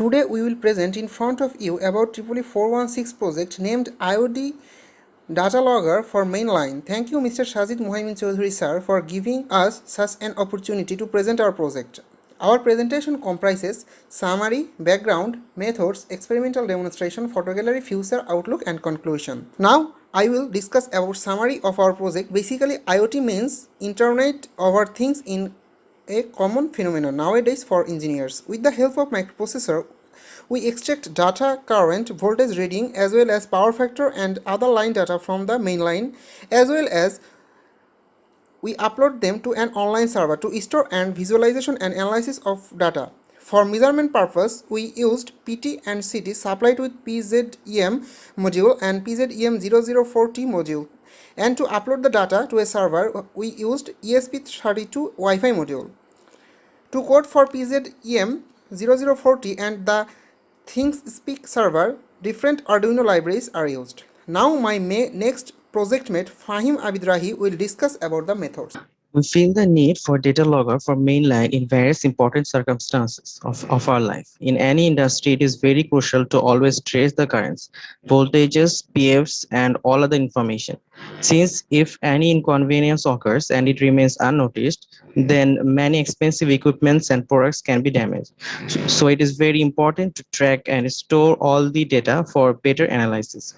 Today we will present in front of you about EEE 416 project named IoT Data Logger for Mainline. Thank you Mr. Sajid Mohaimin Chaudhuri sir for giving us such an opportunity to present our project. Our presentation comprises summary, background, methods, experimental demonstration, photo gallery, future outlook and conclusion. Now I will discuss about summary of our project. Basically IoT means Internet of Things in a common phenomenon nowadays for engineers. With the help of microprocessor, we extract data, current, voltage reading as well as power factor and other line data from the main line, as well as we upload them to an online server to store and visualization and analysis of data. For measurement purpose, we used PT and CT supplied with PZEM module and PZEM004T module. And to upload the data to a server, we used ESP32 Wi-Fi module. To code for PZEM004T and the ThinkSpeak server, different Arduino libraries are used. Now my next project mate Fahim Abidrahi will discuss about the methods. We feel the need for data logger for mainline in various important circumstances of our life. In any industry, it is very crucial to always trace the currents, voltages, PFs, and all other information. Since if any inconvenience occurs and it remains unnoticed, then many expensive equipments and products can be damaged. So it is very important to track and store all the data for better analysis.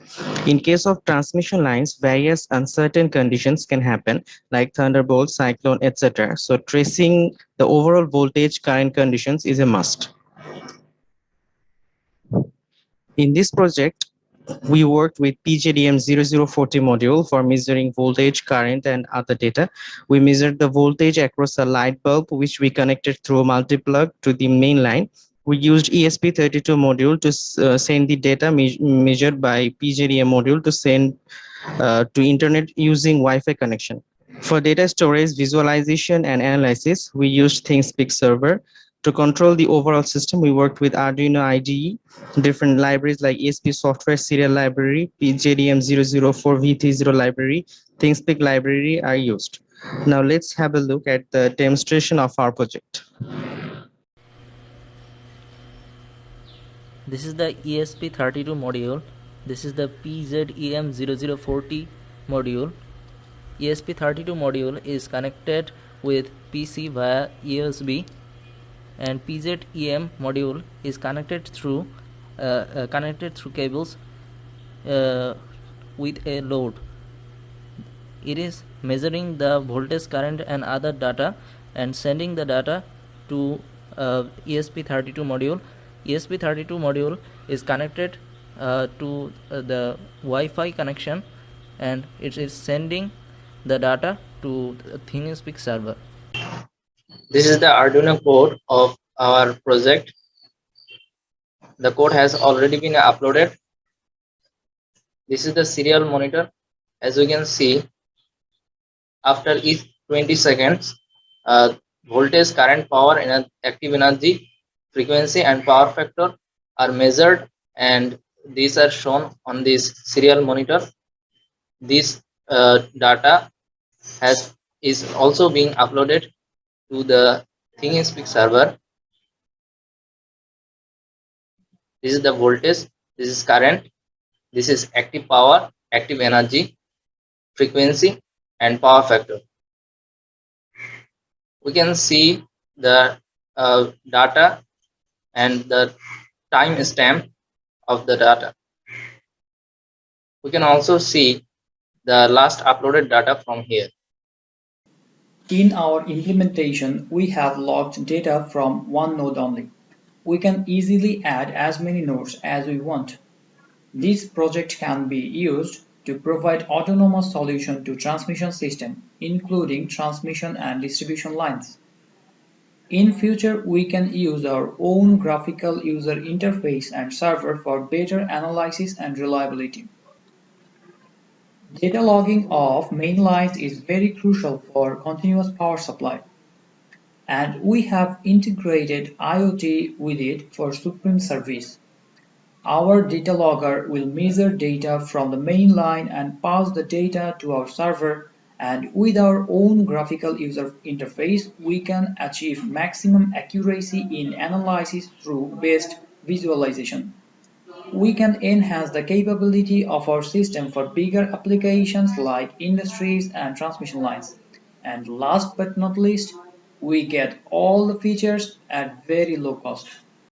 In case of transmission lines, various uncertain conditions can happen like thunderbolt, cyclone, etc. So tracing the overall voltage current conditions is a must. In this project, we worked with PJDM0040 module for measuring voltage, current, and other data. We measured the voltage across a light bulb, which we connected through multiplug to the main line. We used ESP32 module to send the data measured by PJDM module to send to internet using Wi-Fi connection. For data storage, visualization, and analysis, we used ThinkSpeak server. To control the overall system, we worked with Arduino IDE, different libraries like ESP software serial library, PJDM004V30 library, ThinkSpeak library are used. Now let's have a look at the demonstration of our project. This is the ESP32 module. This is the PZEM004T module. ESP32 module is connected with PC via USB, and PZEM module is connected through cables with a load. It is measuring the voltage, current, and other data and sending the data to ESP32 module. ESP32 module is connected to the Wi-Fi connection, and it is sending the data to the ThinkSpeak server. This is the Arduino code of our project. The code has already been uploaded. This is the serial monitor. As you can see, after each 20 seconds, voltage, current, power, active energy, frequency, and power factor are measured, and these are shown on this serial monitor. This data is also being uploaded to the ThinkSpeak server. This is the voltage, this is current, this is active power, active energy, frequency, and power factor. We can see the data and the time stamp of the data. We can also see the last uploaded data from here. In our implementation, we have logged data from one node only. We can easily add as many nodes as we want. This project can be used to provide autonomous solution to transmission system, including transmission and distribution lines. In future, we can use our own graphical user interface and server for better analysis and reliability. Data logging of main lines is very crucial for continuous power supply, and we have integrated IoT with it for supreme service. Our data logger will measure data from the main line and pass the data to our server, and with our own graphical user interface, we can achieve maximum accuracy in analysis through best visualization. We can enhance the capability of our system for bigger applications like industries and transmission lines. And last but not least, we get all the features at very low cost.